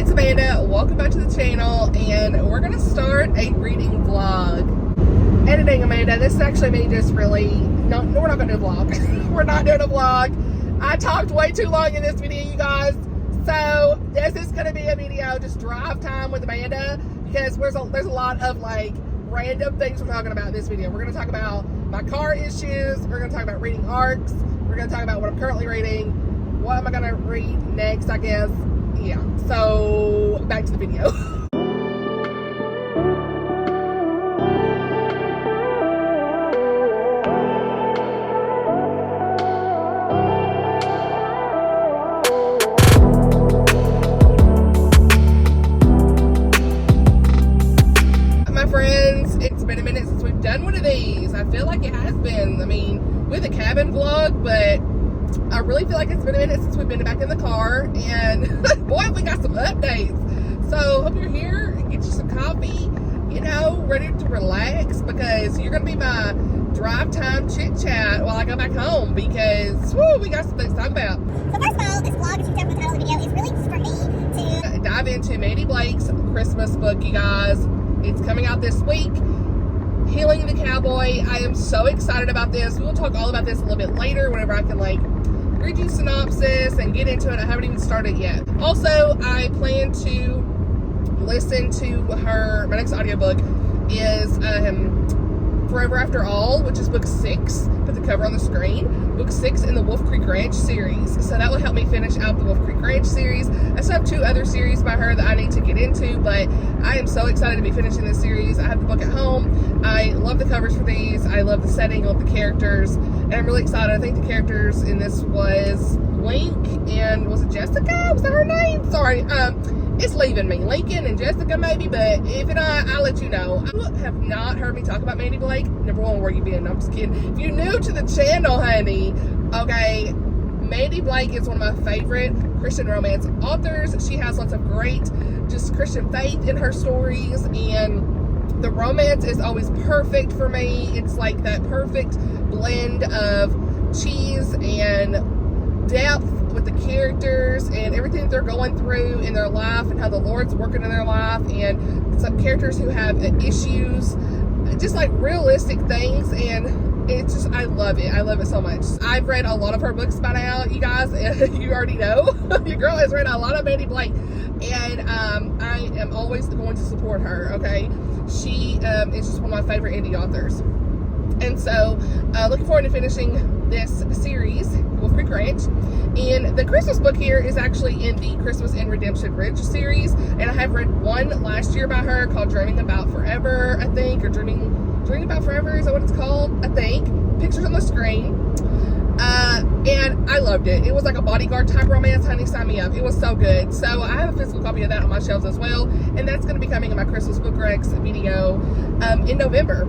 it's Amanda. Welcome back to the channel, and we're gonna start a reading vlog. Editing Amanda. This is actually me just really no, we're not gonna do a vlog. We're not doing a vlog. I talked way too long in this video, you guys. So this is gonna be a video just drive time with Amanda, because there's a lot of like random things we're talking about in this video. We're gonna talk about my car issues. We're gonna talk about reading arcs. We're gonna talk about what I'm currently reading. What am I gonna read next, I guess. Yeah, so back to the video. My friends, it's been a minute since we've done one of these. I feel like it has been. I mean, with a cabin vlog, but I really feel like it's been a minute since we've been back in the car, and boy, we got some updates. So hope you're here, get you some coffee, you know, ready to relax, because you're gonna be my drive time chit chat while I go back home, because woo, we got some things to talk about. So first of all, this vlog, as you can tell from the title of the video, is really for me to dive into Mandi Blake's Christmas book, you guys. It's coming out this week. Healing the Cowboy. I am so excited about this. We will talk all about this a little bit later whenever I can like read you synopsis and get into it. I haven't even started yet. Also, I plan to listen to my next audiobook is Forever After All, which is book 6. Put the cover on the screen. Book 6 in the Wolf Creek Ranch series. So that will help me finish out the Wolf Creek Ranch series. I still have 2 other series by her that I need to get into, but I am so excited to be finishing this series. I have the book at home. I love the covers for these. I love the setting, I love the characters, and I'm really excited. I think the characters in this was Link and was it Jessica? Was that her name? Sorry. It's leaving me. Lincoln and Jessica maybe, but if not, I'll let you know. You have not heard me talk about Mandi Blake. Number 1, where you been? I'm just kidding. If you're new to the channel, honey, okay, Mandi Blake is one of my favorite Christian romance authors. She has lots of great just Christian faith in her stories, and the romance is always perfect for me. It's like that perfect blend of cheese and depth with the characters and everything that they're going through in their life, and how the Lord's working in their life, and some characters who have issues, just like realistic things, and it's just, I love it. I love it so much. I've read a lot of her books by now, you guys. You already know. Your girl has read a lot of Mandi Blake, and I am always going to support her, okay? She is just one of my favorite indie authors. And so, looking forward to finishing this series, Wolf Creek Ranch. And the Christmas book here is actually in the Christmas and Redemption Ridge series. And I have read one last year by her called Dreaming About Forever, I think, or Dreaming About Forever, is that what it's called? I think. Pictures on the screen. And I loved it. It was like a bodyguard type romance, honey, sign me up. It was so good. So I have a physical copy of that on my shelves as well. And that's going to be coming in my Christmas Book Rex video in November.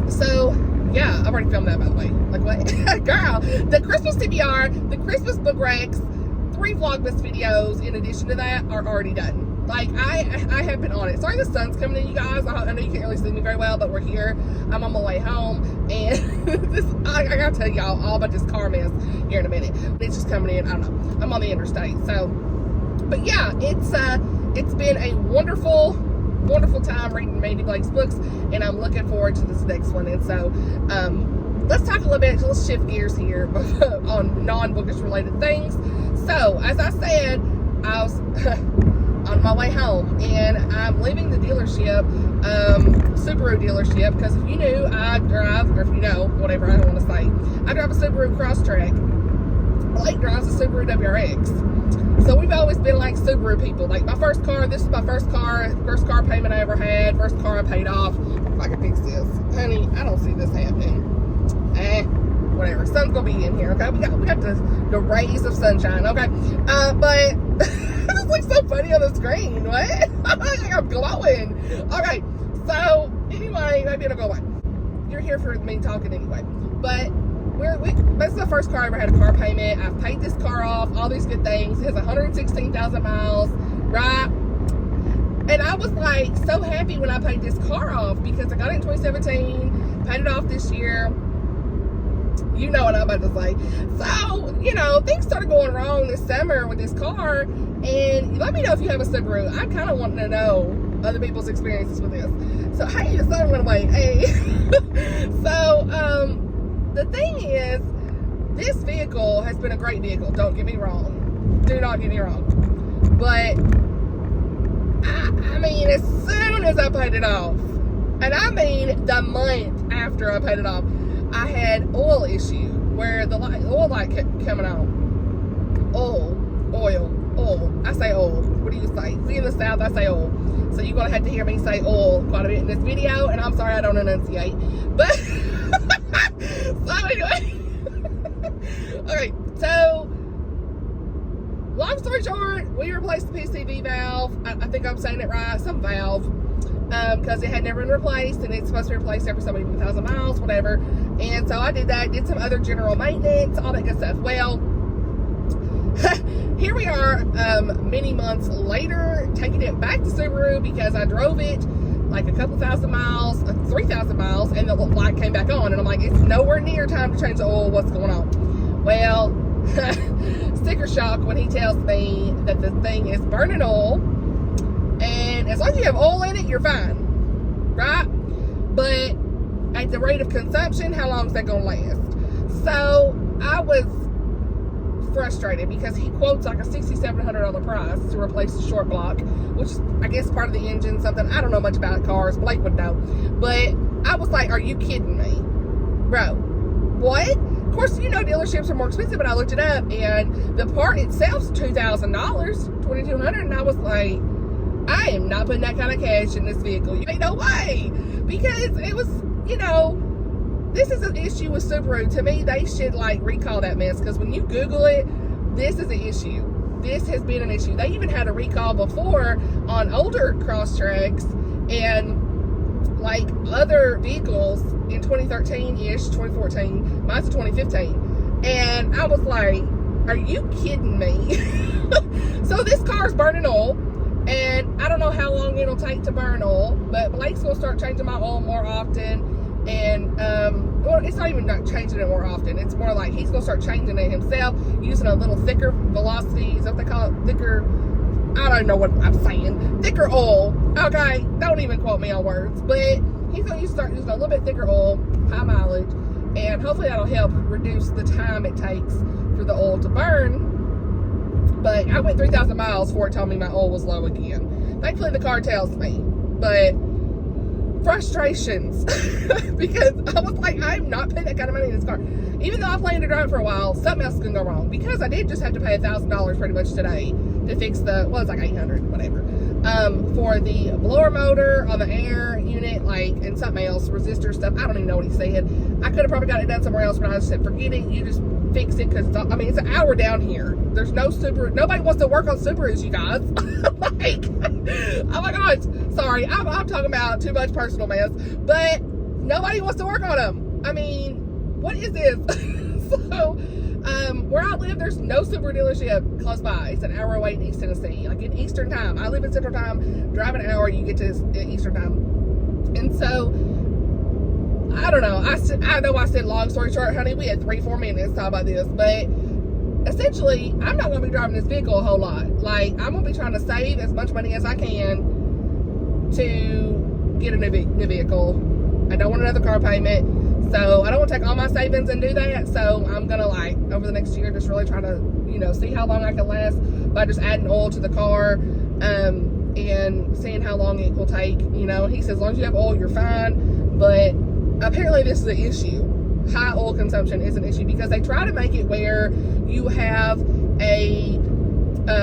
So yeah, I've already filmed that, by the way. Like, what? Girl, the Christmas TBR, the Christmas Book Rex, 3 Vlogmas videos in addition to that are already done. Like, I have been on it. Sorry the sun's coming in, you guys. I know you can't really see me very well, but we're here. I'm on my way home, and I gotta tell y'all all about this car mess here in a minute. It's just coming in. I don't know. I'm on the interstate, so. But yeah, it's been a wonderful time reading Mandi Blake's books, and I'm looking forward to this next one. And so let's talk a little bit, let's shift gears here on non-bookish related things. So as I said, I was on my way home, and I'm leaving the dealership, Subaru dealership, because if you knew, I drive, or if you know, whatever I don't want to say, I drive a Subaru Crosstrek. Blake drives a Subaru WRX. So we've always been like Subaru people. Like my first car, this is my first car payment I ever had, first car I paid off. If I can fix this. Honey, I don't see this happening. Whatever. Sun's gonna be in here, okay? We got the rays of sunshine, okay? But this looks so funny on the screen. What? I'm glowing. Okay, so anyway, maybe it'll go away. You're here for me talking anyway. But this is the first car I ever had a car payment. I've paid this car off, all these good things. It has 116,000 miles, right? And I was like so happy when I paid this car off, because I got it in 2017, paid it off this year. You know what I'm about to say. So, you know, things started going wrong this summer with this car, And let me know if you have a Subaru. I'm kind of wanting to know other people's experiences with this. So, hey, the sun went away. Hey. So, the thing is, this vehicle has been a great vehicle. Don't get me wrong. Do not get me wrong. But, I mean, as soon as I paid it off, and I mean the month after I paid it off, I had oil issue where the oil light kept coming on. Oil. I say oil. What do you say? See, in the South, I say oil. So you're going to have to hear me say oil quite a bit in this video, and I'm sorry I don't enunciate. But, so anyway. Okay, so, long story short, we replaced the PCV valve. I think I'm saying it right. Some valve. Because it had never been replaced, and it's supposed to be replaced every so many 1,000 miles, whatever. And so I did that, did some other general maintenance, all that good stuff. Well, here we are, many months later, taking it back to Subaru because I drove it like a couple thousand miles, 3,000 miles, and the light came back on. And I'm like, it's nowhere near time to change the oil. What's going on? Well, sticker shock when he tells me that the thing is burning oil. And as long as you have oil in it, you're fine, right? But at the rate of consumption, how long is that going to last? So I was frustrated because he quotes like a $6,700 price to replace the short block, which is, I guess, part of the engine, something. I don't know much about cars. Blake would know. But I was like, are you kidding me? Bro, what? Of course, you know dealerships are more expensive, but I looked it up, and the part itself is $2,000, $2,200, and I was like, I am not putting that kind of cash in this vehicle. You ain't no way. Because it was, you know, this is an issue with Subaru. To me, they should, like, recall that mess. Because when you Google it, this is an issue. This has been an issue. They even had a recall before on older Crosstracks and, like, other vehicles in 2013-ish, 2014. Mine's a 2015. And I was like, are you kidding me? So this car's burning oil. And I don't know how long it'll take to burn oil, but Blake's going to start changing my oil more often. And, well, it's not even not changing it more often. It's more like he's going to start changing it himself, using a little thicker velocity. Is that what they call it? Thicker, I don't know what I'm saying. Thicker oil. Okay, don't even quote me on words. But he's going to start using a little bit thicker oil, high mileage. And hopefully that'll help reduce the time it takes for the oil to burn. But I went 3,000 miles before it told me my oil was low again. Thankfully, the car tells me. But frustrations. Because I was like, I'm not paying that kind of money in this car. Even though I plan to drive it for a while, something else can go wrong. Because I did just have to pay $1,000 pretty much today to fix the, well, it's like $800, whatever. For the blower motor on the air unit, like, and something else, resistor stuff. I don't even know what he said. I could have probably got it done somewhere else, but I just said, forget it. You just fix it, because, I mean, it's an hour down here. There's no Subaru. Nobody wants to work on Subarus, you guys. Like, oh my gosh. Sorry, I'm talking about too much personal mess, but nobody wants to work on them. I mean, what is this? So, where I live, there's no Subaru dealership close by. It's an hour away in East Tennessee, like in Eastern time. I live in Central time. Drive an hour, you get to Eastern time. And so, I don't know. I know I said long story short, honey. We had 3-4 minutes to talk about this, but essentially, I'm not going to be driving this vehicle a whole lot. Like, I'm going to be trying to save as much money as I can to get a new vehicle. I don't want another car payment, so I don't want to take all my savings and do that. So I'm going to, like, over the next year, just really try to, you know, see how long I can last by just adding oil to the car, and seeing how long it will take. You know, he says, as long as you have oil, you're fine. But apparently this is an issue. High oil consumption is an issue because they try to make it where you have a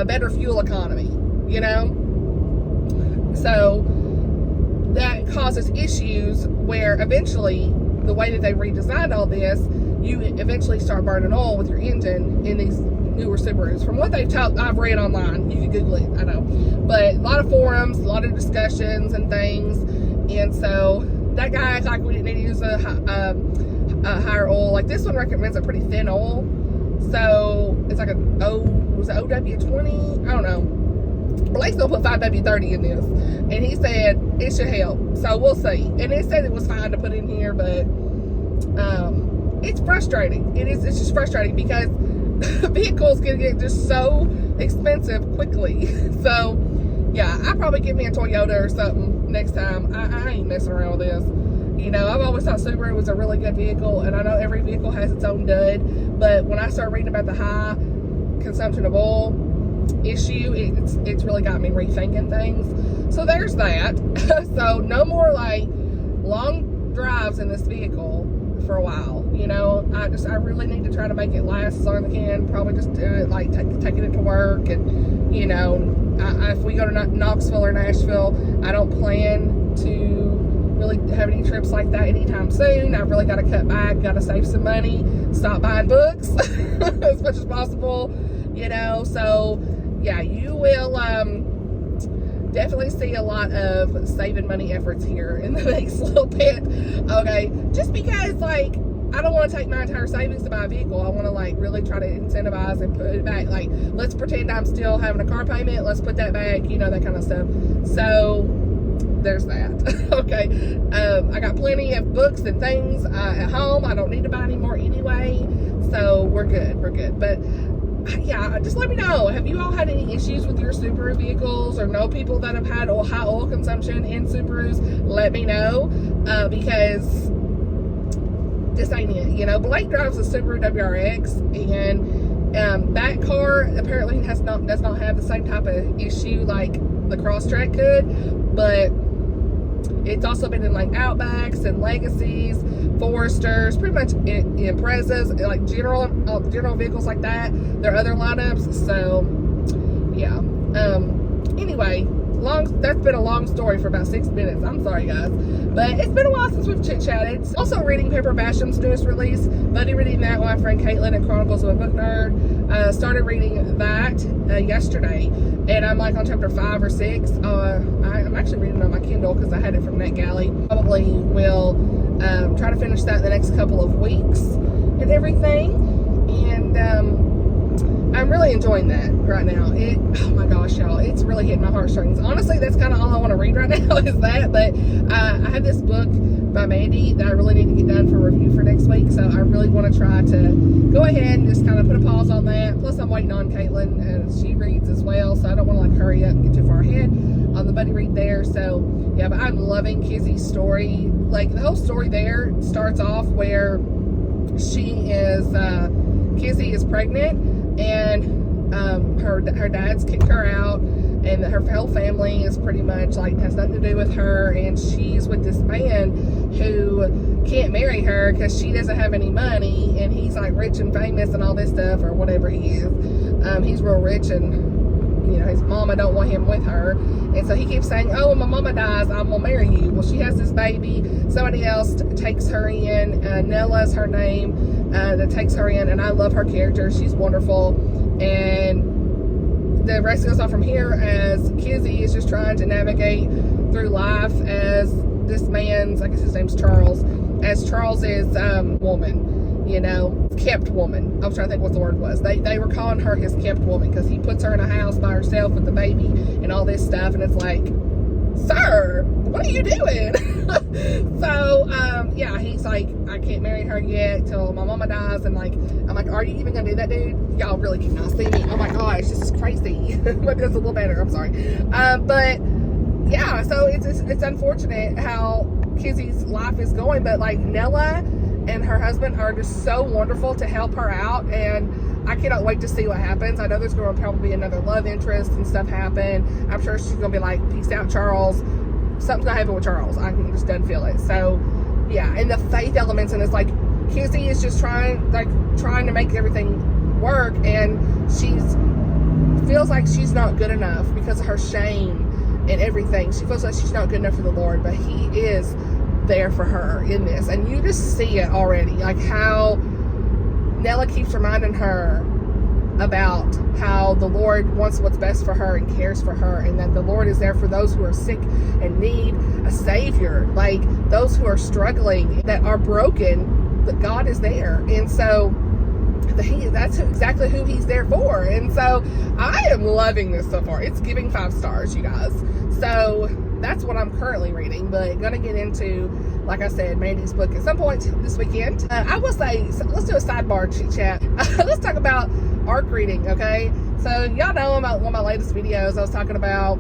better fuel economy, you know? So that causes issues where eventually, the way that they redesigned all this, you eventually start burning oil with your engine in these newer Subarus. From what they've taught, I've read online, you can Google it, I know. But a lot of forums, a lot of discussions and things. And so that guy acts like we didn't need to use a higher oil. Like, this one recommends a pretty thin oil. So it's like was it OW20? I don't know. Blake's gonna put 5W30 in this, and he said it should help. So we'll see. And it said it was fine to put in here, but it's frustrating. It's just frustrating because vehicles can get just so expensive quickly. So yeah, I'll probably get me a Toyota or something next time. I ain't messing around with this. You know, I've always thought Subaru was a really good vehicle, and I know every vehicle has its own dud, but when I started reading about the high consumption of oil issue, it's really got me rethinking things. So there's that. So no more like long drives in this vehicle for a while. You know, I really need to try to make it last as long as I can. Probably just do it like taking it to work, and you know, if we go to Knoxville or Nashville, I don't plan to really have any trips like that anytime soon. I've really got to cut back, got to save some money, stop buying books as much as possible, you know. So yeah, you will definitely see a lot of saving money efforts here in the next little bit. Okay, just because like I don't want to take my entire savings to buy a vehicle. I want to like really try to incentivize and put it back. Like, let's pretend I'm still having a car payment, let's put that back, you know, that kind of stuff. So there's that. Okay, I got plenty of books and things at home. I don't need to buy any more anyway, so we're good. But yeah, just let me know, have you all had any issues with your Subaru vehicles, or know people that have had high oil consumption in Subarus? Let me know, because this ain't it. You know, Blake drives a Subaru WRX, and that car apparently does not have the same type of issue like the Crosstrek could, but it's also been in like Outbacks and Legacies, Foresters, pretty much in Imprezas, like general vehicles like that. There are other lineups. So yeah. Anyway, that's been a long story for about 6 minutes. I'm sorry, guys, but it's been a while since we've chit-chatted. Also reading Pepper Basham's newest release, buddy reading that with my friend Caitlin at Chronicles of a Book Nerd. Started reading that yesterday, and I'm like on chapter 5 or 6. I'm actually reading it on my Kindle because I had it from NetGalley. Probably will try to finish that in the next couple of weeks and everything, and I'm really enjoying that right now. Oh my gosh, y'all, it's really hitting my heartstrings. Honestly, that's kind of all I want to read right now is that. But I have this book by Mandi that I really need to get done for review for next week. So I really want to try to go ahead and just kind of put a pause on that. Plus, I'm waiting on Caitlin, and she reads as well. So I don't want to like hurry up and get too far ahead on the buddy read there. So yeah, but I'm loving Kizzy's story. Like, the whole story there starts off where Kizzy is pregnant, and her dad's kicked her out, and her whole family is pretty much like has nothing to do with her, and she's with this man who can't marry her because she doesn't have any money, and he's like rich and famous and all this stuff, or whatever he is. He's real rich, and you know, his mama don't want him with her, and so he keeps saying, oh, when my mama dies, I'm gonna marry you. Well, she has this baby, somebody else takes her in, Nella's her name, that takes her in, and I love her character. She's wonderful, and the rest goes on from here as Kizzy is just trying to navigate through life as this man's, I guess his name's Charles, as Charles's woman, you know, kept woman. I was trying to think what the word was. They were calling her his kept woman because he puts her in a house by herself with the baby and all this stuff, and it's like, sir, what are you doing? So yeah, he's like, I can't marry her yet till my mama dies, and like, I'm like, are you even gonna do that, dude? Y'all really cannot see me. Oh my gosh, this is crazy. But it's a little better, I'm sorry. But yeah, so it's unfortunate how Kizzy's life is going, but like Nella and her husband are just so wonderful to help her out, and I cannot wait to see what happens. I know there's going to probably be another love interest and stuff happen. I'm sure she's going to be like, peace out, Charles. Something's going to happen with Charles. I can just done feel it. So yeah, and the faith elements, and it's like Kizzy is just trying to make everything work, and feels like she's not good enough because of her shame and everything. She feels like she's not good enough for the Lord, but he is there for her in this, and you just see it already, like how Nella keeps reminding her about how the Lord wants what's best for her and cares for her, and that the Lord is there for those who are sick and need a savior, like those who are struggling, that are broken, that God is there. And so that's exactly who he's there for. And so I am loving this so far. It's giving 5 stars, you guys. So that's what I'm currently reading, but gonna get into, like I said, Mandi's book at some point this weekend. I will say, let's do a sidebar chit chat. Let's talk about ARC reading, okay? So y'all know in one of my latest videos, I was talking about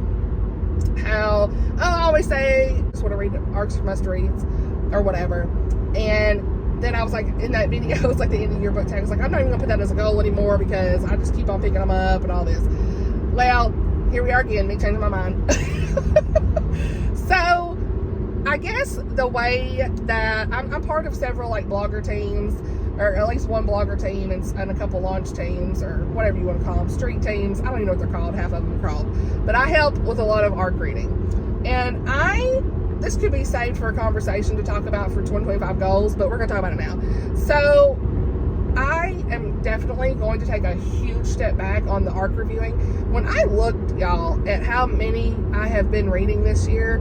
how I always say I just want to read arcs from must reads or whatever. And then I was like, in that video, it was like the end of the year book tag. I was like, I'm not even gonna put that as a goal anymore because I just keep on picking them up and all this. Well, here we are again, me changing my mind. So I guess the way that I'm part of several like blogger teams, or at least one blogger team and a couple launch teams, or whatever you want to call them, street teams. I don't even know what they're called. Half of them are called. But I help with a lot of ARC reading. And this could be saved for a conversation to talk about for 2025 goals, but we're going to talk about it now. So I am definitely going to take a huge step back on the ARC reviewing. When I looked, y'all, at how many I have been reading this year,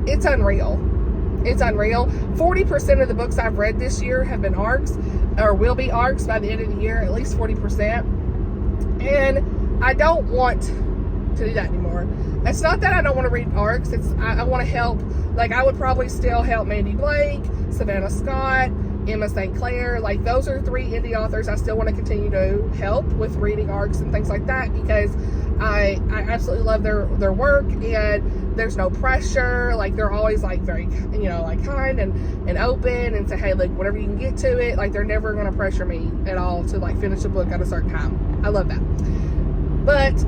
it's unreal. It's unreal. 40% of the books I've read this year have been ARCs, or will be ARCs by the end of the year, at least 40%. And I don't want to do that anymore. It's not that I don't want to read ARCs. It's I want to help. Like, I would probably still help Mandi Blake, Savannah Scott, Emma St. Clair. Like, those are 3 indie authors I still want to continue to help with reading ARCs and things like that, because I absolutely love their work, and there's no pressure. Like, they're always like very, like kind and open, and say, hey, like, whenever you can get to it. Like, they're never going to pressure me at all to like finish a book at a certain time. I love that. But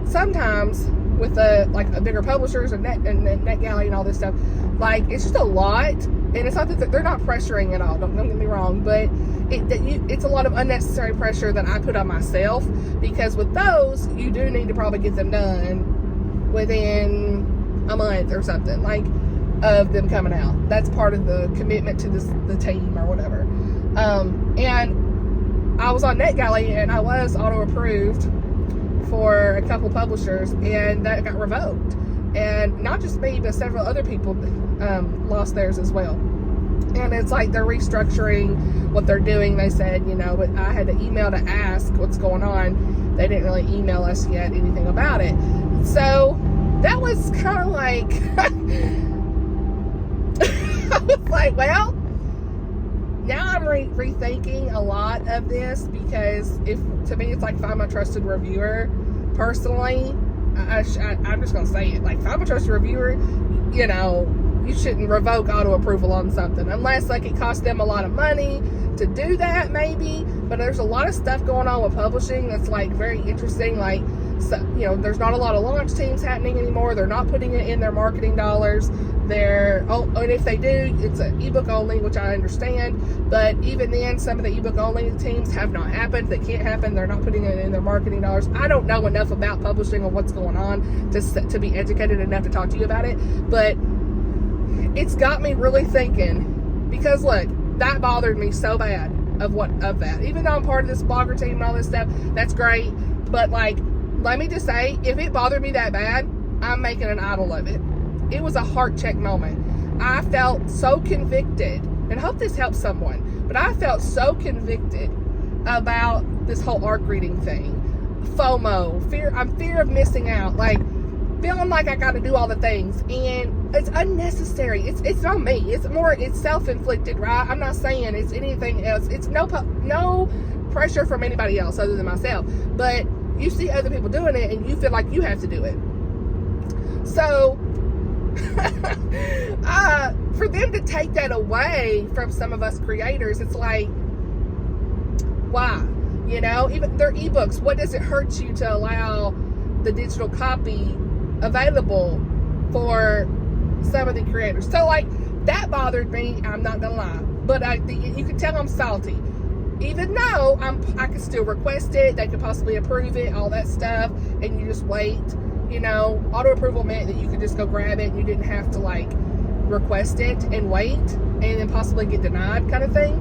sometimes with a bigger publishers and NetGalley and all this stuff, like, it's just a lot. And it's not that they're not pressuring at all, don't get me wrong, but it's a lot of unnecessary pressure that I put on myself, because with those, you do need to probably get them done within a month or something, like, of them coming out. That's part of the commitment to the team or whatever. And I was on NetGalley, and I was auto-approved for a couple publishers, and that got revoked. And not just me, but several other people lost theirs as well. And it's like they're restructuring what they're doing. They said, but I had to email to ask what's going on. They didn't really email us yet anything about it. So that was kind of like, I was like, well, now I'm rethinking a lot of this, because to me, it's like, if I'm a trusted reviewer, personally, I'm just going to say it. Like, if I'm a trusted reviewer, you shouldn't revoke auto approval on something unless, like, it costs them a lot of money to do that, maybe. But there's a lot of stuff going on with publishing that's like very interesting. Like, so, there's not a lot of launch teams happening anymore. They're not putting it in their marketing dollars. And if they do, it's an ebook only, which I understand. But even then, some of the ebook only teams have not happened. They can't happen. They're not putting it in their marketing dollars. I don't know enough about publishing or what's going on to be educated enough to talk to you about it. But it's got me really thinking, because look, that bothered me so bad of that. Even though I'm part of this blogger team and all this stuff, that's great. But, like, let me just say, if it bothered me that bad, I'm making an idol of it. It was a heart check moment. I felt so convicted, and I hope this helps someone, but I felt so convicted about this whole ARC reading thing. FOMO, fear of missing out, like, feeling like I got to do all the things, and it's unnecessary. It's not me. It's self-inflicted, right? I'm not saying it's anything else. It's no pressure from anybody else other than myself. But you see other people doing it, and you feel like you have to do it. So, for them to take that away from some of us creators, it's like, why? Even their ebooks, what does it hurt you to allow the digital copy available for some of the creators? So, like, that bothered me, I'm not gonna lie, but you can tell I'm salty, even though I could still request it. They could possibly approve it, all that stuff, and you just wait. Auto approval meant that you could just go grab it, and you didn't have to, like, request it and wait and then possibly get denied, kind of thing.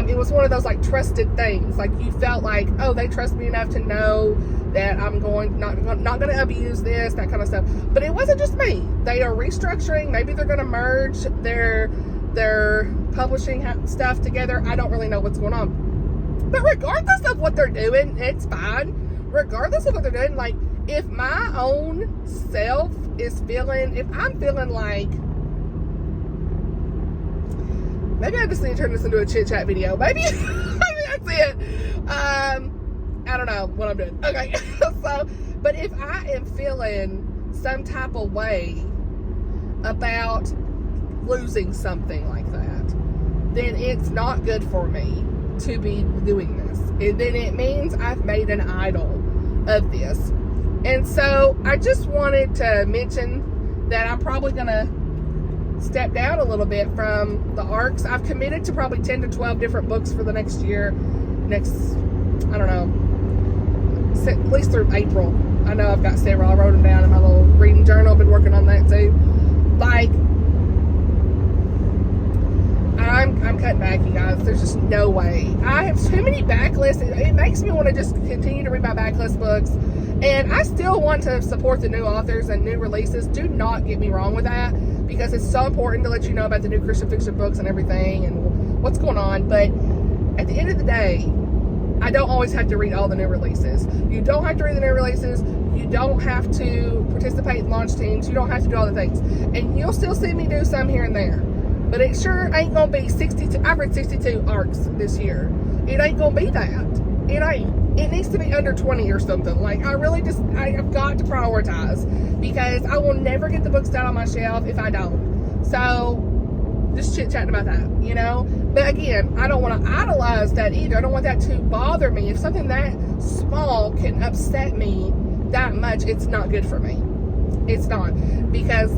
It was one of those, like, trusted things. Like, you felt like, oh, they trust me enough to know that I'm not going to abuse this, that kind of stuff. But it wasn't just me. They are restructuring. Maybe they're going to merge their publishing stuff together. I don't really know what's going on. But regardless of what they're doing, it's fine. Regardless of what they're doing, like, if my own self is if I'm feeling like, maybe I just need to turn this into a chit chat video. Maybe that's it. I don't know what I'm doing. Okay. So, but if I am feeling some type of way about losing something like that, then it's not good for me to be doing this. And then it means I've made an idol of this. And so I just wanted to mention that I'm probably going to step down a little bit from the ARCs. I've committed to probably 10 to 12 different books for the next year. I don't know, at least through April. I know I've got several. I wrote them down in my little reading journal. I've been working on that too. Like, I'm cutting back, you guys. There's just no way. I have too many backlists. It makes me want to just continue to read my backlist books. And I still want to support the new authors and new releases. Do not get me wrong with that, because it's so important to let you know about the new Christian fiction books and everything and what's going on. But at the end of the day, I don't always have to read all the new releases. You don't have to read the new releases. You don't have to participate in launch teams. You don't have to do all the things. And you'll still see me do some here and there. But it sure ain't going to be 62. I've read 62 ARCs this year. It ain't going to be that. It ain't. It needs to be under 20 or something. Like, I've got to prioritize, because I will never get the books down on my shelf if I don't. So, just chit-chatting about that, you know? But again, I don't want to idolize that either. I don't want that to bother me. If something that small can upset me that much, it's not good for me. It's not. Because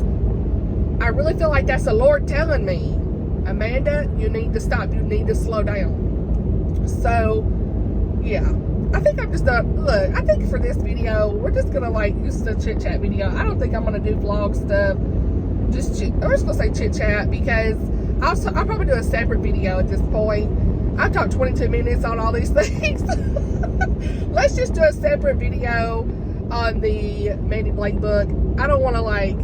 I really feel like that's the Lord telling me, Amanda, you need to stop. You need to slow down. So, yeah. I think I'm just done. Look, I think for this video, we're just going to like use the chit-chat video. I don't think I'm going to do vlog stuff. I'm just going to say chit-chat, because I'll probably do a separate video at this point. I've talked 22 minutes on all these things. Let's just do a separate video on the Mandi Blake book. I don't want to like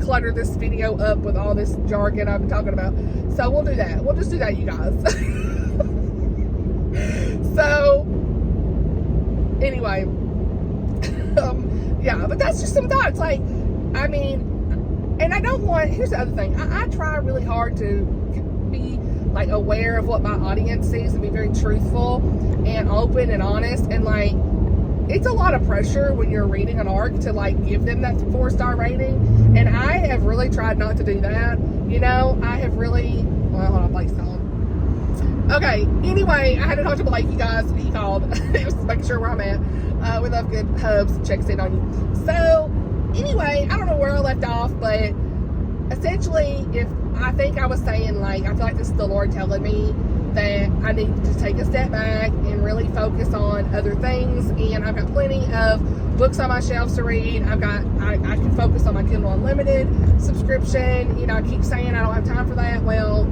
clutter this video up with all this jargon I've been talking about. So we'll do that. We'll just do that, you guys. So, anyway. Yeah, but that's just some thoughts. Like, I mean, and I don't want, here's the other thing. I try really hard to be like aware of what my audience sees and be very truthful and open and honest. And like, it's a lot of pressure when you're reading an ARC to like give them that 4-star rating. And I have really tried not to do that. You know, I have really, well, hold on, Blake's calling. Okay, anyway, I had to talk to Blake, you guys. He called. He was making sure where I'm at. We love good hubs, checks in on you. So, anyway, I don't know where I left off, but essentially, if I think I was saying, like, I feel like this is the Lord telling me that I need to take a step back and really focus on other things. And I've got plenty of books on my shelves to read. I can focus on my Kindle Unlimited subscription. You know, I keep saying I don't have time for that. Well,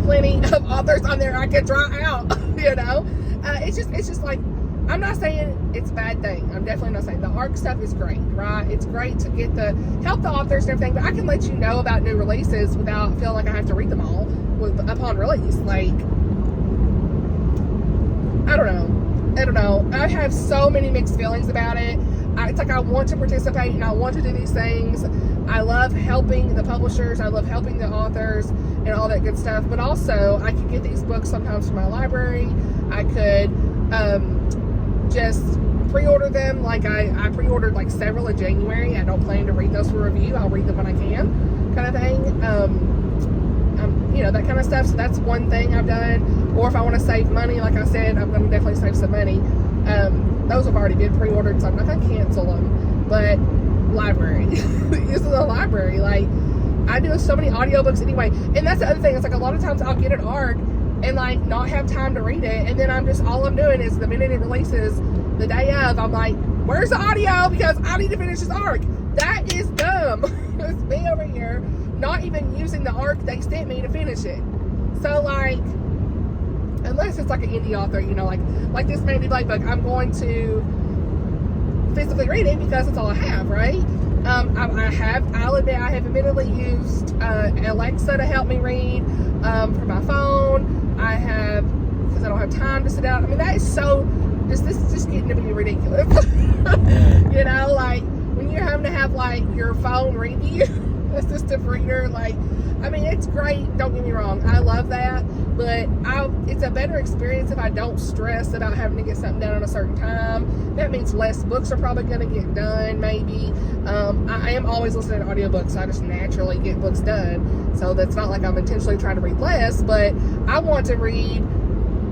plenty of authors on there I can try out. You know, it's just like, I'm not saying it's a bad thing. I'm definitely not saying the ARC stuff is great, right? It's great to get help the authors and everything, but I can let you know about new releases without feeling like I have to read them all upon release. Like, I don't know. I have so many mixed feelings about it. It's like I want to participate and I want to do these things. I love helping the publishers. I love helping the authors and all that good stuff. But also, I could get these books sometimes from my library. I could just pre-order them. Like I pre-ordered like several in January. I don't plan to read those for review. I'll read them when I can, kind of thing. You know, that kind of stuff. So that's one thing I've done. Or if I want to save money, like I said, I'm going to definitely save some money. Those have already been pre-ordered, so I'm not going to cancel them. But library, using the library, like I do so many audiobooks anyway. And that's the other thing. It's like a lot of times I'll get an ARC and like not have time to read it, and then all I'm doing is the minute it releases, the day of, I'm like, where's the audio, because I need to finish this ARC. That is dumb. It's me over here not even using the ARC they sent me to finish it. So like, unless it's like an indie author, you know, like this Mandi Blake book, I'm going to physically read it because that's all I have, right? I'll admit I have admittedly used Alexa to help me read from my phone. I have, because I don't have time to sit down. I mean, that is so, this is just getting to be ridiculous. You know, like when you're having to have like your phone read to you assistive reader. Like, I mean, it's great. Don't get me wrong. I love that. But it's a better experience if I don't stress about having to get something done on a certain time. That means less books are probably going to get done, maybe. I am always listening to audiobooks, so I just naturally get books done. So that's not like I'm intentionally trying to read less, but I want to read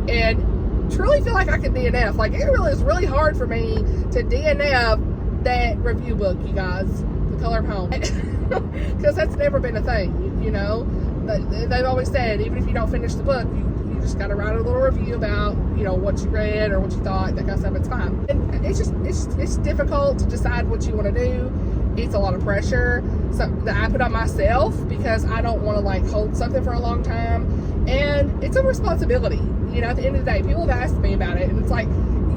and truly feel like I can DNF. Like, it really is really hard for me to DNF that review book, you guys, The Color of Home. Because that's never been a thing, you know. They've always said, even if you don't finish the book, you just got to write a little review about, you know, what you read or what you thought, that kind of stuff. It's fine. And it's difficult to decide what you want to do. It's a lot of pressure that I put on myself because I don't want to like hold something for a long time. And it's a responsibility. You know, at the end of the day, people have asked me about it, and it's like,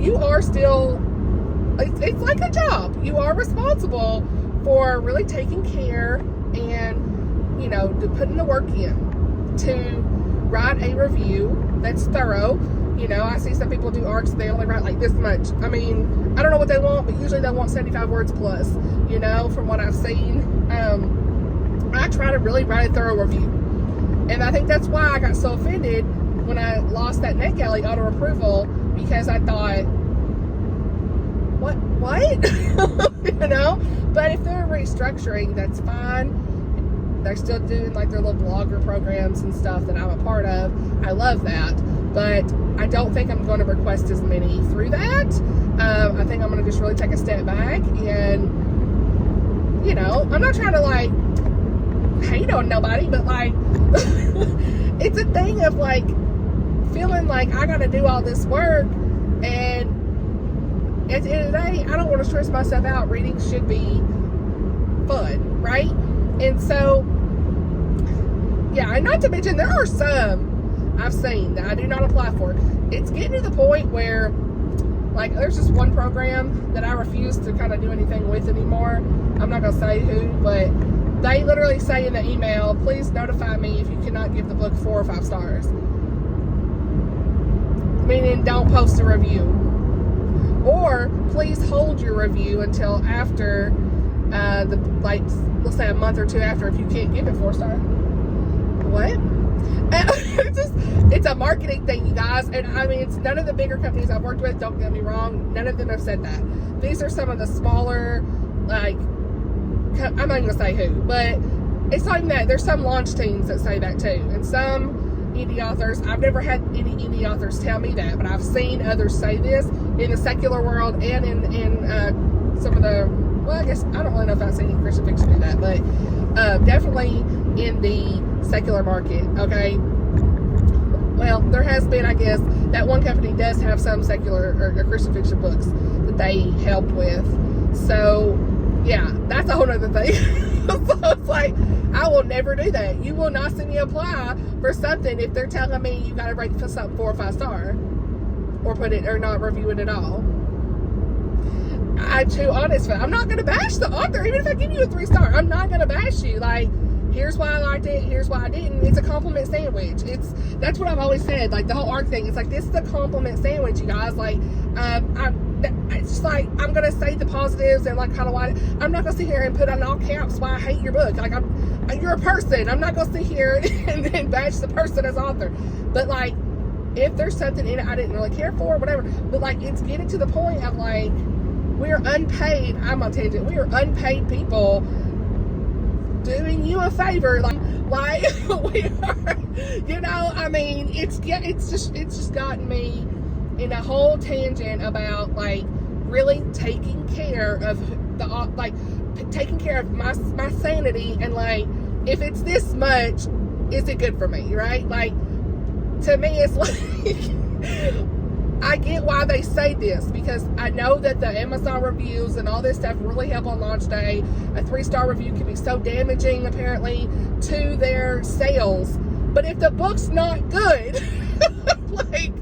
you are still, it's like a job. You are responsible for really taking care and, you know, putting the work in to write a review that's thorough. You know, I see some people do arcs, they only write like this much. I mean, I don't know what they want, but usually they want 75 words plus, you know, from what I've seen. I try to really write a thorough review. And I think that's why I got so offended when I lost that NetGalley auto approval, because I thought, what? You know? But if they're restructuring, that's fine. They're still doing like their little blogger programs and stuff that I'm a part of. I love that. But I don't think I'm going to request as many through that. I think I'm going to just really take a step back and, you know, I'm not trying to like hate on nobody, but like, it's a thing of like feeling like I got to do all this work, and at the end of the day, I don't want to stress myself out. Reading should be fun, right? And so, yeah, and not to mention, there are some I've seen that I do not apply for. It's getting to the point where, like, there's just one program that I refuse to kind of do anything with anymore. I'm not going to say who, but they literally say in the email, please notify me if you cannot give the book 4 or 5 stars. Meaning, don't post a review. Or, please hold your review until after, let's say a month or two after, if you can't give it 4 stars. What? It's a marketing thing, you guys. And I mean, it's none of the bigger companies I've worked with, don't get me wrong, none of them have said that. These are some of the smaller, like, I'm not going to say who, but it's not even that. There's some launch teams that say that too. And some indie authors, I've never had any indie authors tell me that, but I've seen others say this in the secular world and in some of the, well, I guess, I don't really know if I've seen any Christian fiction do that, but definitely in the secular market, okay? Well, there has been, I guess, that one company does have some secular or Christian fiction books that they help with. So, yeah, that's a whole other thing. So it's like, I will never do that. You will not see me apply for something if they're telling me you gotta rate for something 4 or 5 star, or put it, or not review it at all. I'm too honest. I'm not gonna bash the author, even if I give you a 3 star. I'm not gonna bash you. Like, here's why I liked it, here's why I didn't. It's a compliment sandwich. That's what I've always said. Like, the whole art thing, it's like, this is a compliment sandwich, you guys. Like, it's just like, I'm gonna say the positives and like kind of why. I'm not gonna sit here and put on all caps why I hate your book. Like, you're a person. I'm not gonna sit here and then bash the person as author. But like, if there's something in it I didn't really care for, whatever. But like, it's getting to the point of like, we're unpaid. I'm on tangent. We are unpaid people doing you a favor. Like we are, you know. I mean, it's just gotten me in a whole tangent about like really taking care of taking care of my sanity, and like, if it's this much, is it good for me, right? Like, to me, it's like, I get why they say this, because I know that the Amazon reviews and all this stuff really help on launch day. A 3-star review can be so damaging, apparently, to their sales. But if the book's not good, like,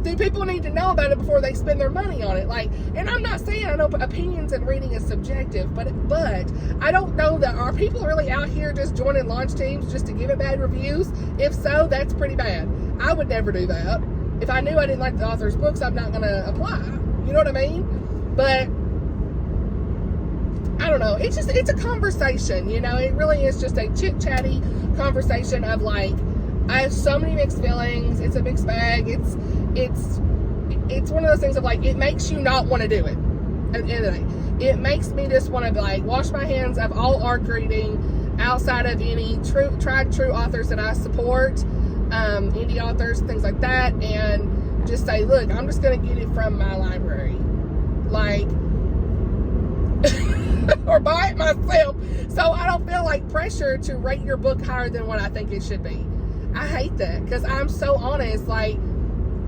do people need to know about it before they spend their money on it? Like, and I'm not saying, I know opinions and reading is subjective, but I don't know that, are people really out here just joining launch teams just to give it bad reviews? If so, that's pretty bad. I would never do that. If I knew I didn't like the author's books, I'm not going to apply. You know what I mean? But I don't know. It's a conversation, you know. It really is just a chit-chatty conversation of like, I have so many mixed feelings. It's a mixed bag. It's one of those things of like, it makes you not want to do it. At the end of the day, it makes me just want to like wash my hands of all ARC reading outside of any tried true authors that I support, indie authors, things like that, and just say, look, I'm just going to get it from my library, like, or buy it myself, so I don't feel like pressure to rate your book higher than what I think it should be. I hate that, because I'm so honest. Like,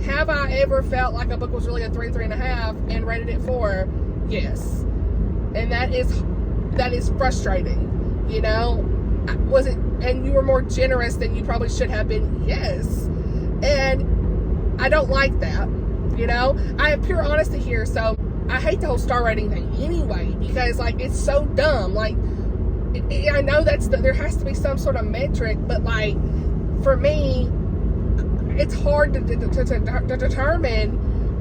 have I ever felt like a book was really a 3, 3.5 and rated it 4? Yes. And that is frustrating, you know. Was it, and you were more generous than you probably should have been? Yes. And I don't like that, you know. I have pure honesty here, so I hate the whole star rating thing anyway, because like, it's so dumb. Like, I know there has to be some sort of metric, but like, for me, it's hard to determine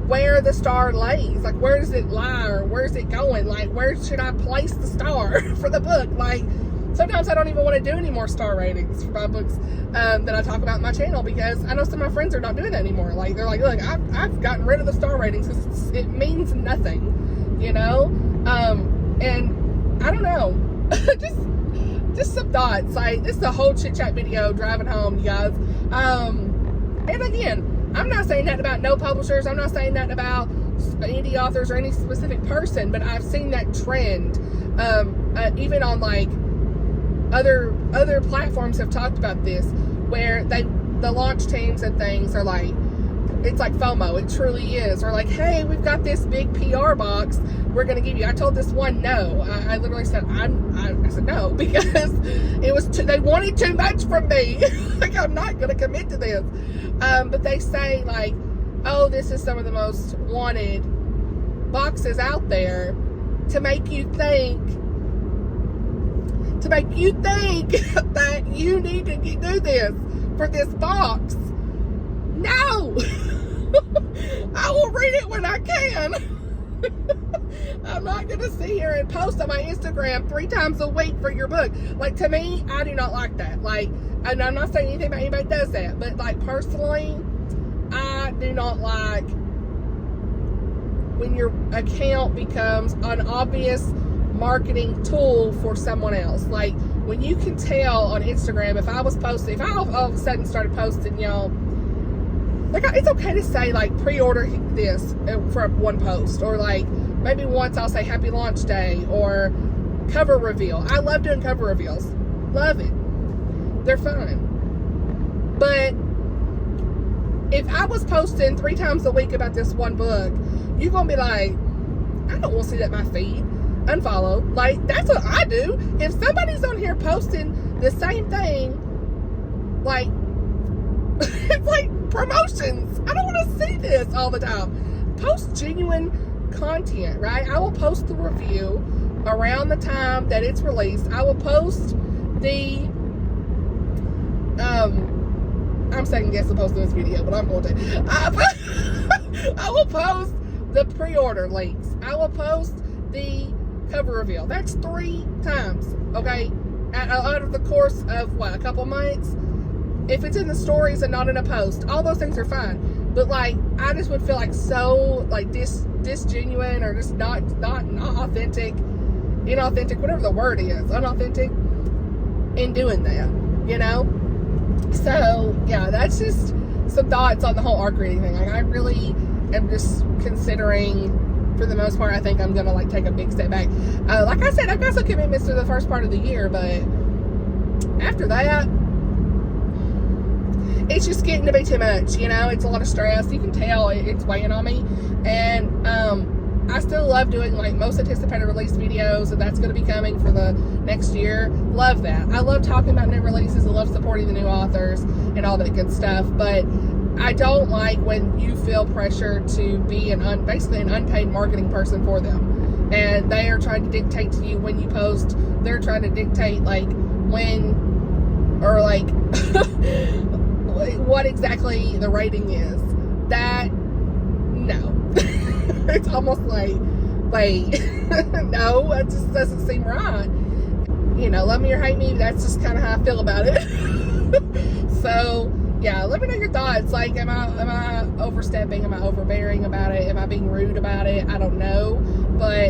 where the star lays. Like, where does it lie, or where's it going? Like, where should I place the star for the book? Like, sometimes I don't even want to do any more star ratings for my books that I talk about in my channel, because I know some of my friends are not doing that anymore. Like, they're like, look, I've gotten rid of the star ratings because it means nothing, you know. And I don't know. just some thoughts. Like, this is a whole chit chat video driving home, you guys. And again, I'm not saying that about no publishers. I'm not saying that about indie authors or any specific person, but I've seen that trend. Even on like other platforms have talked about this, where the launch teams and things are like, it's like FOMO. It truly is. Or like, hey, we've got this big PR box we're going to give you. I told this one no. I literally said, I said no, because it was they wanted too much from me. Like, I'm not going to commit to this. But they say like, oh, this is some of the most wanted boxes out there, to make you think that you need to do this for this box. No. I will read it when I can. I'm not going to sit here and post on my Instagram 3 times a week for your book. Like, to me, I do not like that. Like, and I'm not saying anything about anybody that does that, but like, personally, I do not like when your account becomes an obvious marketing tool for someone else. Like, when you can tell on Instagram, if I all of a sudden started posting, y'all, like, it's okay to say like, pre-order this for one post, or like maybe once I'll say happy launch day or cover reveal. I love doing cover reveals. Love it. They're fun. But if I was posting 3 times a week about this one book, you're gonna be like, I don't want to see that in my feed. Unfollow. Like, that's what I do. If somebody's on here posting the same thing, like, it's like promotions. I don't want to see this all the time. Post genuine content, right? I will post the review around the time that it's released. I will post the I'm second guessing posting this video, but I'm going to. I will post the pre-order links. I will post the cover reveal. That's 3 times, okay? Out of the course of what, a couple months? If it's in the stories and not in a post, all those things are fine. But like, I just would feel like so like disgenuine, or just not authentic, inauthentic, whatever the word is, unauthentic, in doing that, you know? So yeah, that's just some thoughts on the whole ARC reading thing. Like, I really am just considering, for the most part, I think I'm gonna like take a big step back. Like I said, I've got some commitments through the first part of the year, but after that, it's just getting to be too much, you know. It's a lot of stress. You can tell it's weighing on me. And I still love doing like most anticipated release videos, and that's going to be coming for the next year. Love that. I love talking about new releases. I love supporting the new authors and all that good stuff. But I don't like when you feel pressure to be basically an unpaid marketing person for them, and they are trying to dictate to you when you post. They're trying to dictate like when, or like what exactly the rating is. That, no. It's almost like, wait, no, it just doesn't seem right. You know, love me or hate me, that's just kind of how I feel about it. So, yeah, let me know your thoughts. Like, am I overstepping? Am I overbearing about it? Am I being rude about it? I don't know. But,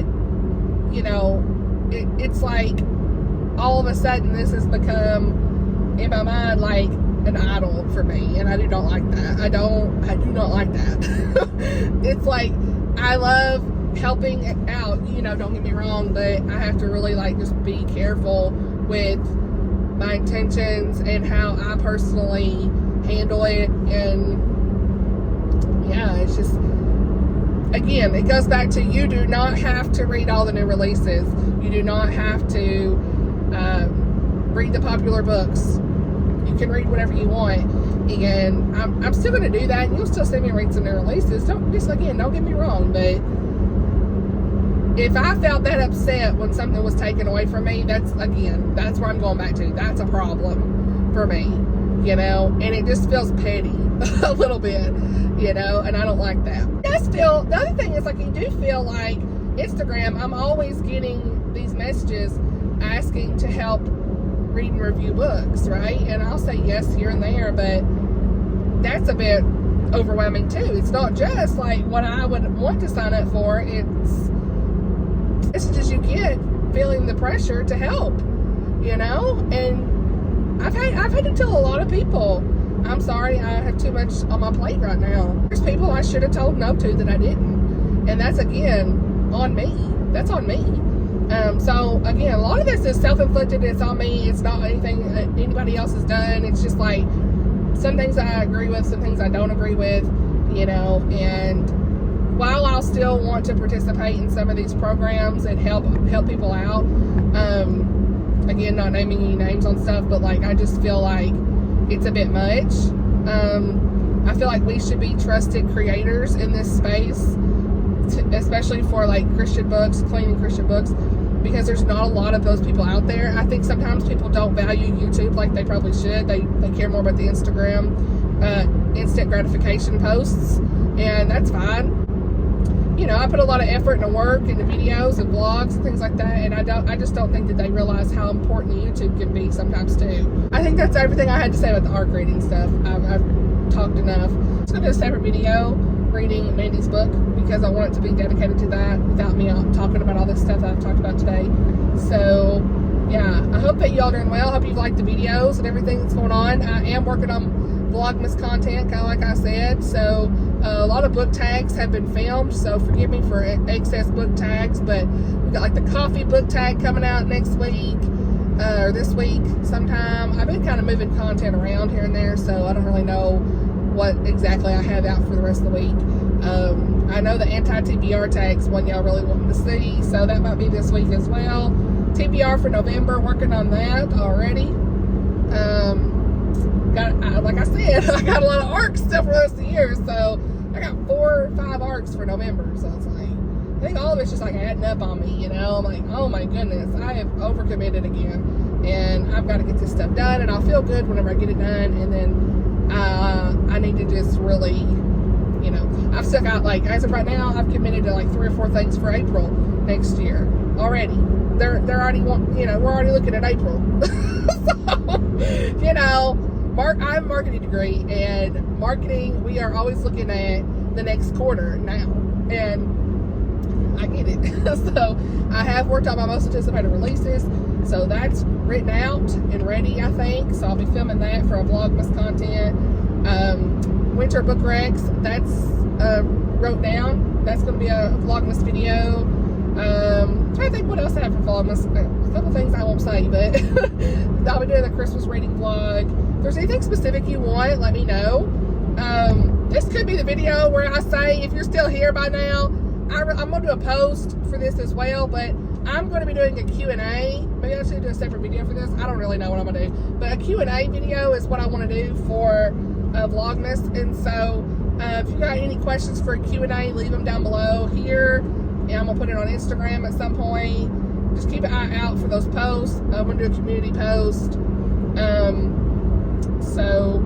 you know, it's like all of a sudden this has become, in my mind, like an idol for me. And I do not like that. I do not like that. It's like, I love helping out, you know, don't get me wrong, but I have to really, like, just be careful with my intentions and how I personally handle it. And yeah, it's just, again, it goes back to, you do not have to read all the new releases. You do not have to read the popular books. You can read whatever you want, and I'm still going to do that, and you'll still see me read some new releases. Don't get me wrong, but if I felt that upset when something was taken away from me, that's where I'm going back to. That's a problem for me, you know, and it just feels petty a little bit, you know, and I don't like that. The other thing is, like, you do feel like Instagram, I'm always getting these messages asking to help read and review books, right? And I'll say yes here and there, but that's a bit overwhelming too. It's not just like what I would want to sign up for. It's just you get feeling the pressure to help, you know. And I've had to tell a lot of people, I'm sorry, I have too much on my plate right now. There's people I should have told no to that I didn't, and that's, again, on me. That's on me. So again, a lot of this is self-inflicted. It's on me. It's not anything anybody else has done. It's just like, some things I agree with, some things I don't agree with, you know. And while I'll still want to participate in some of these programs and help people out, again, not naming any names on stuff, but like, I just feel like it's a bit much. I feel like we should be trusted creators in this space, especially for like Christian books, cleaning Christian books, because there's not a lot of those people out there. I think sometimes people don't value YouTube like they probably should. They care more about the Instagram instant gratification posts, and that's fine. You know, I put a lot of effort into work, into videos and vlogs and things like that, and I just don't think that they realize how important YouTube can be sometimes too. I think that's everything I had to say about the ARC reading stuff. I've talked enough. I'm just going to do a separate video reading Mandi's book, because I want it to be dedicated to that without me talking about all this stuff that I've talked about today. So yeah, I hope that y'all are doing well. I hope you've liked the videos and everything that's going on. I am working on Vlogmas content, kind of like I said. So a lot of book tags have been filmed, so forgive me for excess book tags, but we got like the coffee book tag coming out next week, or this week sometime. I've been kind of moving content around here and there, so I don't really know what exactly I have out for the rest of the week. I know the anti-TBR tag's one y'all really wanting to see, so that might be this week as well. TBR for November, working on that already. Like I said, I got a lot of ARCs still for the rest of the year, so I got 4 or 5 ARCs for November, so it's like, I think all of it's just like adding up on me, you know. I'm like, oh my goodness, I have overcommitted again, and I've got to get this stuff done, and I'll feel good whenever I get it done. And then I need to just really, you know, I've stuck out, like, as of right now, I've committed to like 3 or 4 things for April next year already. They're already, you know, we're already looking at April. So, you know, I have a marketing degree, and marketing, we are always looking at the next quarter now, and I get it. So I have worked on my most anticipated releases, so that's written out and ready, I think. So I'll be filming that for a Vlogmas content. Winter book recs, that's wrote down. That's going to be a Vlogmas video. I'm trying to think what else I have for Vlogmas. A couple things I won't say, but I'll be doing a Christmas reading vlog. If there's anything specific you want, let me know. This could be the video where I say, if you're still here by now, I'm going to do a post for this as well, but I'm going to be doing a Q&A. Maybe I should do a separate video for this. I don't really know what I'm going to do, but a Q&A video is what I want to do for Vlogmas. And so if you got any questions for a Q&A, leave them down below here, and I'm going to put it on Instagram at some point. Just keep an eye out for those posts. I'm going to do a community post. So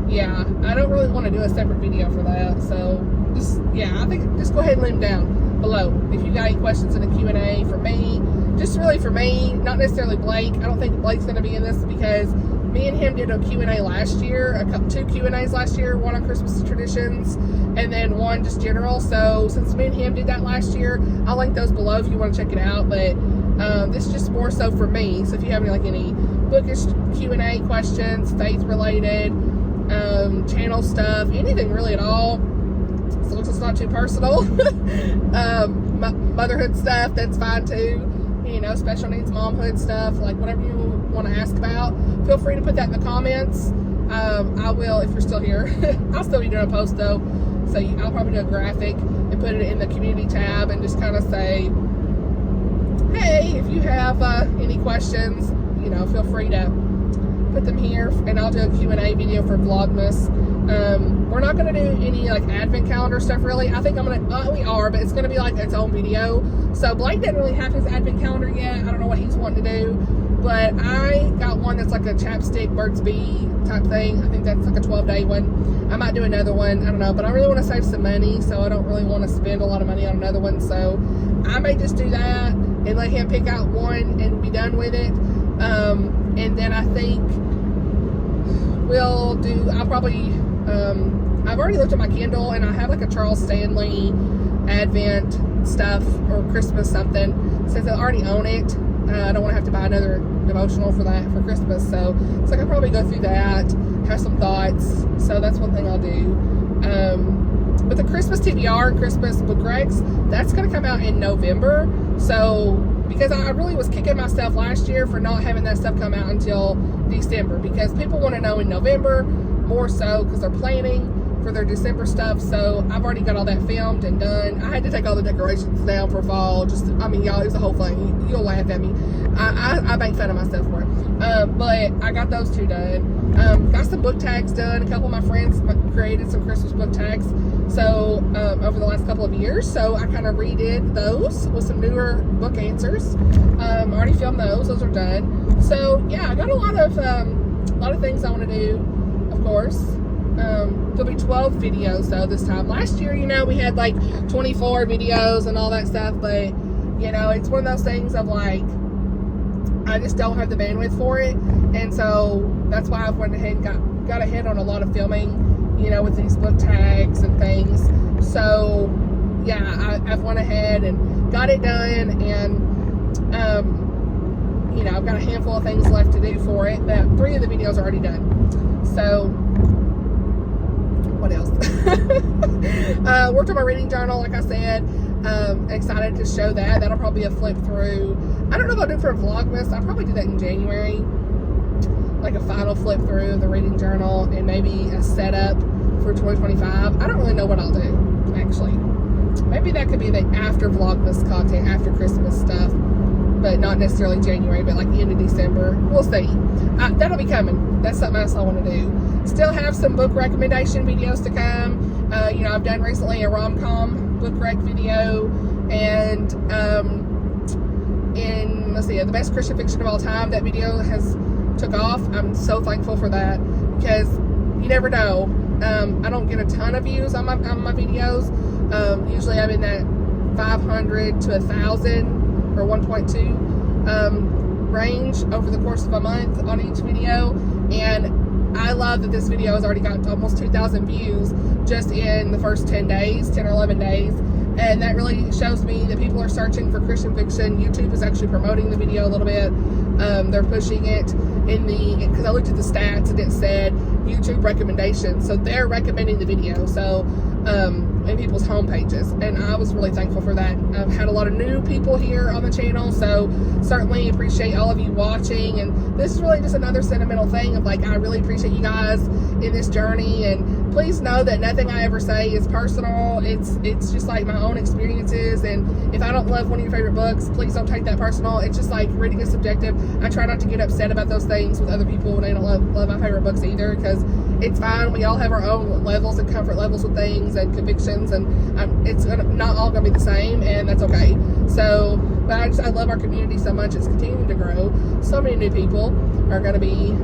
yeah, I don't really want to do a separate video for that. So just, yeah, I think just go ahead and leave them down. below. If you got any questions in the Q&A for me, just really for me, not necessarily Blake. I don't think Blake's going to be in this because me and him did a Q&A last year, two Q&As last year, one on Christmas traditions and then one just general. So since me and him did that last year, I'll link those below if you want to check it out. But this is just more so for me. So if you have any bookish Q&A questions, faith related, channel stuff, anything really at all, as long as it's not too personal, motherhood stuff, that's fine too. You know, special needs momhood stuff, like whatever you want to ask about, feel free to put that in the comments. I will, if you're still here. I'll still be doing a post though, so I'll probably do a graphic and put it in the community tab and just kind of say, hey, if you have any questions, you know, feel free to put them here, and I'll do a Q&A video for Vlogmas. We're not going to do any like advent calendar stuff really. I think we are, but it's going to be like its own video. So Blake didn't really have his advent calendar yet. I don't know what he's wanting to do, but I got one that's like a chapstick Burt's Bee type thing. I think that's like a 12-day one. I might do another one, I don't know, but I really want to save some money, so I don't really want to spend a lot of money on another one. So I may just do that and let him pick out one and be done with it. And then I think I'll probably, I've already looked at my Kindle and I have like a Charles Stanley Advent stuff or Christmas something. Since I already own it, I don't want to have to buy another devotional for that for Christmas. So it's like I'll probably go through that, have some thoughts. So that's one thing I'll do. But the Christmas TBR and Christmas book recs, that's going to come out in November. So because I really was kicking myself last year for not having that stuff come out until December, because people want to know in November more so because they're planning for their December stuff. So I've already got all that filmed and done. I had to take all the decorations down for fall. Y'all, it was a whole thing. You'll laugh at me. I make fun of myself for it. But I got those two done. Got some book tags done. A couple of my friends created some Christmas book tags. So over the last couple of years, so I kind of redid those with some newer book answers. Already filmed those. Those are done. So yeah, I got a lot of things I want to do. Of course, there'll be 12 videos though this time. Last year, you know, we had like 24 videos and all that stuff, but you know, it's one of those things of like, I just don't have the bandwidth for it, and so that's why I've went ahead and got ahead on a lot of filming, you know, with these book tags and things. So yeah, I've went ahead and got it done, and you know, I've got a handful of things left to do for it. But 3 of the videos are already done. So what else? Worked on my reading journal, like I said. Excited to show that. That'll probably be a flip through. I don't know if I'll do it for a Vlogmas. I'll probably do that in January, like a final flip through of the reading journal and maybe a setup for 2025. I don't really know what I'll do, actually. Maybe that could be the after Vlogmas content, after Christmas stuff, but not necessarily January, but like the end of December. We'll see. That'll be coming. That's something else I want to do. Still have some book recommendation videos to come. You know, I've done recently a rom-com book rec video, and let's see, the best Christian fiction of all time. That video has took off. I'm so thankful for that, because you never know. I don't get a ton of views on my videos. Usually I'm in that 500 to 1,000 or 1.2 range over the course of a month on each video, and I love that this video has already got almost 2,000 views just in the first 10 or 11 days. And that really shows me that people are searching for Christian fiction. YouTube is actually promoting the video a little bit. They're pushing it because I looked at the stats and it said YouTube recommendations. So they're recommending the video. So, in people's home pages. And I was really thankful for that. I've had a lot of new people here on the channel, so certainly appreciate all of you watching. And this is really just another sentimental thing of like, I really appreciate you guys in this journey, and please know that nothing I ever say is personal. It's just like my own experiences, and if I don't love one of your favorite books, please don't take that personal. It's just like reading is subjective. I try not to get upset about those things with other people when they don't love my favorite books either, because it's fine. We all have our own levels and comfort levels with things and convictions, and it's not all gonna be the same, and that's okay. So, but I love our community so much. It's continuing to grow. So many new people are gonna be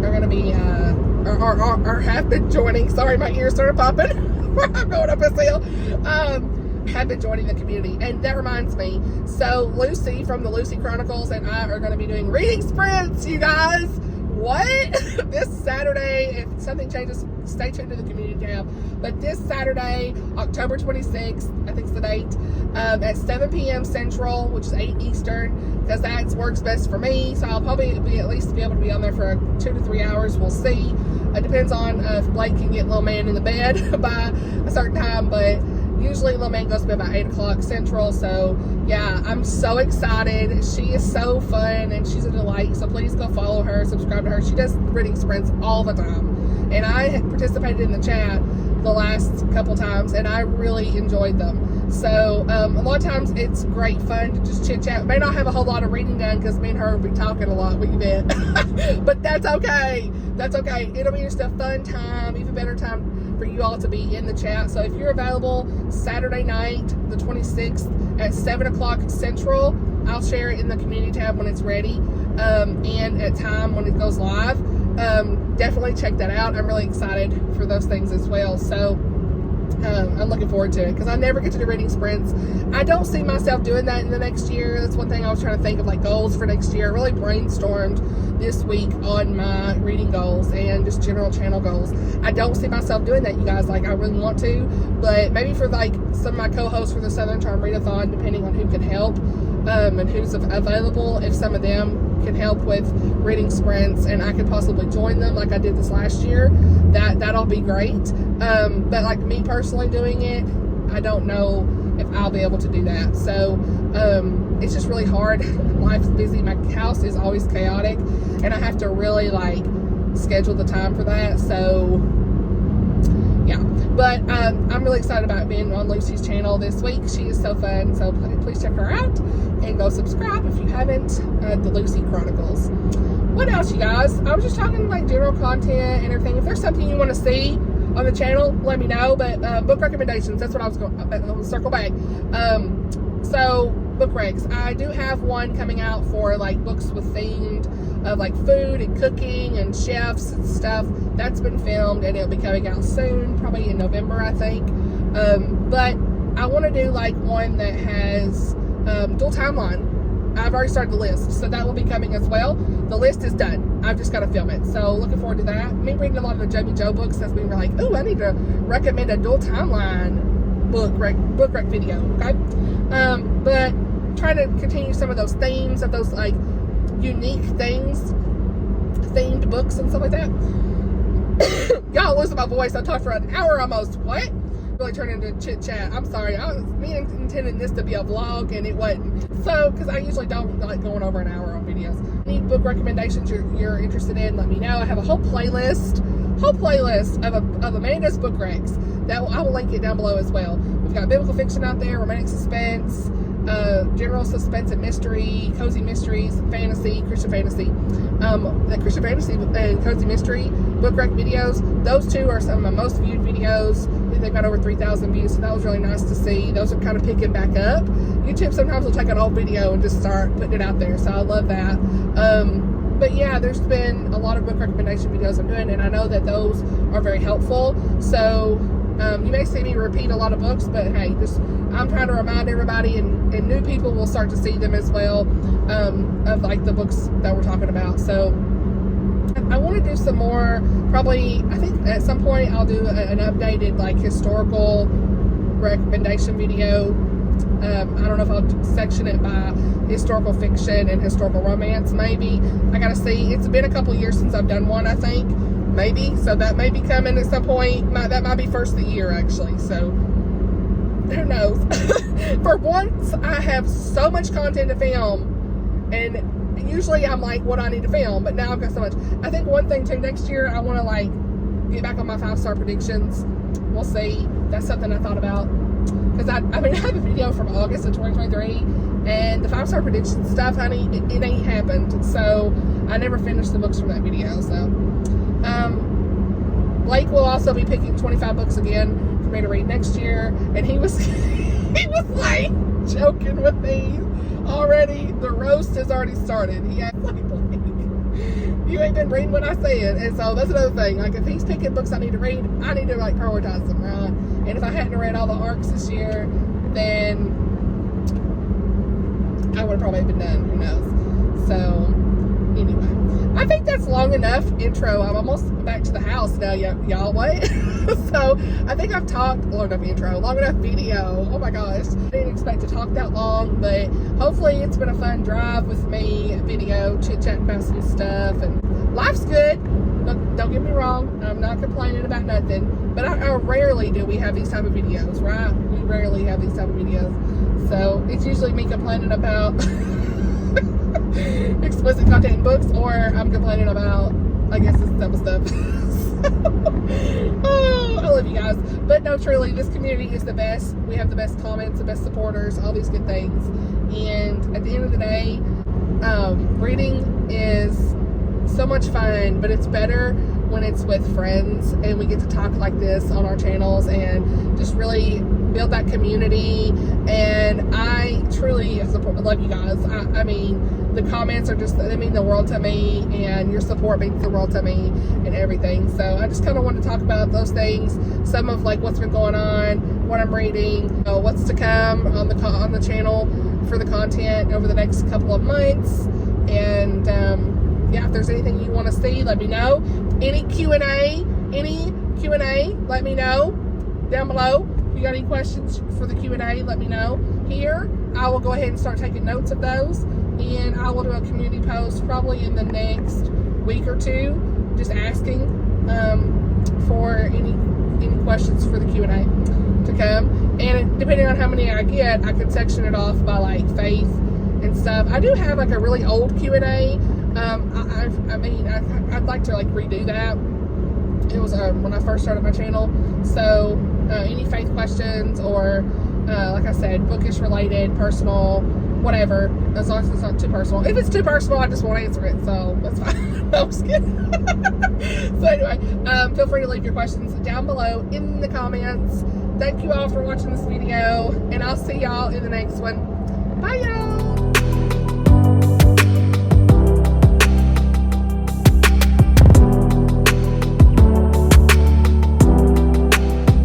or have been joining. Sorry, my ears started popping. I'm going up this hill. have been joining the community. And that reminds me, so Lucy from the Lucy Chronicles and I are going to be doing reading sprints, you guys. What? This Saturday, if something changes, stay tuned to the community tab. But this Saturday, October 26th, I think it's the date, at 7 p.m. Central, which is 8 Eastern, because that works best for me. So I'll probably at least be able to be on there for 2 to 3 hours. We'll see. It depends on if Blake can get little man in the bed by a certain time, but usually little man goes to bed about 8 o'clock Central. So yeah, I'm so excited. She is so fun and she's a delight. So please go follow her, subscribe to her. She does reading sprints all the time. And I participated in the chat the last couple times and I really enjoyed them. So a lot of times it's great fun to just chit chat. May not have a whole lot of reading done because me and her will be talking a lot, we bet. But that's okay. That's okay. It'll be just a fun time, even better time for you all to be in the chat. So if you're available Saturday night, the 26th at 7 o'clock Central, I'll share it in the community tab when it's ready, and at time when it goes live. Definitely check that out. I'm really excited for those things as well. So I'm looking forward to it because I never get to do reading sprints. I don't see myself doing that in the next year. That's one thing I was trying to think of, like goals for next year. I really brainstormed this week on my reading goals and just general channel goals. I don't see myself doing that, you guys. Like, I really want to, but maybe for like some of my co-hosts for the Southern Charm Readathon, depending on who can help and who's available, if some of them can help with reading sprints and I could possibly join them like I did this last year, that'll be great. But like me personally doing it, I don't know if I'll be able to do that. So it's just really hard. Life's busy. My house is always chaotic and I have to really like schedule the time for that. So yeah, but I'm really excited about being on Lucy's channel this week. She is so fun. So please check her out and go subscribe if you haven't. The Lucy Chronicles. What else, you guys? I was just talking like general content and everything. If there's something you want to see on the channel, let me know. But book recommendations, that's what I was going to circle back. So book recs, I do have one coming out for like books with themed of like food and cooking and chefs and stuff. That's been filmed and it'll be coming out soon, probably in November, I think. But I want to do like one that has dual timeline. I've already started the list, so that will be coming as well. The list is done. I've just got to film it. So looking forward to that. Me reading a lot of the Joby Joe books, that's been like, ooh, I need to recommend a dual timeline book rec video, okay? But trying to continue some of those themes of those like unique things, themed books and stuff like that. Y'all losing my voice. I talked for an hour almost. What? Really turned into chit chat. I'm sorry. I was intending this to be a vlog and it wasn't. So, because I usually don't like going over an hour on videos. Need book recommendations you're interested in, let me know. I have a whole playlist of Amanda's book recs that I will link it down below as well. We've got biblical fiction out there, romantic suspense, general suspense and mystery, cozy mysteries, fantasy, Christian fantasy. The Christian fantasy and cozy mystery book rec videos, those two are some of my most viewed videos. They've got over 3,000 views, so that was really nice to see. Those are kind of picking back up. YouTube sometimes will take an old video and just start putting it out there, so I love that. But yeah, there's been a lot of book recommendation videos I'm doing, and I know that those are very helpful. So you may see me repeat a lot of books, but hey, I'm trying to remind everybody, and new people will start to see them as well, of like the books that we're talking about. So I want to do some more, probably, I think at some point I'll do an updated like historical recommendation video. I don't know if I'll section it by historical fiction and historical romance, maybe. I gotta see. It's been a couple years since I've done one, I think. Maybe. So that may be coming at some point. That might be first of the year, actually. So who knows? For once, I have so much content to film, and usually I'm like, what do I need to film? But now I've got so much. I think one thing too, next year I want to like get back on my 5-star predictions. We'll see. That's something I thought about. Because I mean, I have a video from August of 2023, and the 5-star prediction stuff, honey, it ain't happened. So I never finished the books from that video. So Blake will also be picking 25 books again for me to read next year, and he was he was like joking with me already. The roast has already started. He acts like, you ain't been reading what I said. And so that's another thing. Like, if he's picking books I need to read, I need to like prioritize them, right? And if I hadn't read all the arcs this year, then I would have probably been done. Who knows? So anyway, I think that's long enough intro. I'm almost back to the house now, y'all. What? So I think I've talked long enough intro, long enough video. Oh my gosh, I didn't expect to talk that long, but hopefully it's been a fun drive with me. Video, chit-chatting about some stuff, and life's good. Don't get me wrong, I'm not complaining about nothing, but I rarely do we have these type of videos, right? We rarely have these type of videos, so it's usually me complaining about explicit content in books, or I'm complaining about, I guess, this type of stuff. Oh, I love you guys. But no, truly, this community is the best. We have the best comments, the best supporters, all these good things. And at the end of the day, reading is so much fun, but it's better when it's with friends and we get to talk like this on our channels and just really build that community. And I truly love you guys. I mean, the comments are just, they mean the world to me, and your support means the world to me and everything. So I just kind of want to talk about those things, some of like what's been going on, what I'm reading, what's to come on the channel for the content over the next couple of months. And yeah, if there's anything you want to see, let me know. Any Q&A, let me know down below. If you got any questions for the Q&A, let me know here. I will go ahead and start taking notes of those, and I will do a community post probably in the next week or two, just asking for any questions for the Q&A to come. And depending on how many I get, I can section it off by like faith and stuff. I do have like a really old Q&A. I mean, I'd like to like redo that. It was when I first started my channel. So any faith questions, or like I said, bookish related, personal, whatever, as long as it's not too personal. If it's too personal, I just won't answer it, so that's fine. No, I'm just kidding. So anyway, feel free to leave your questions down below in the comments. Thank you all for watching this video, and I'll see y'all in the next one.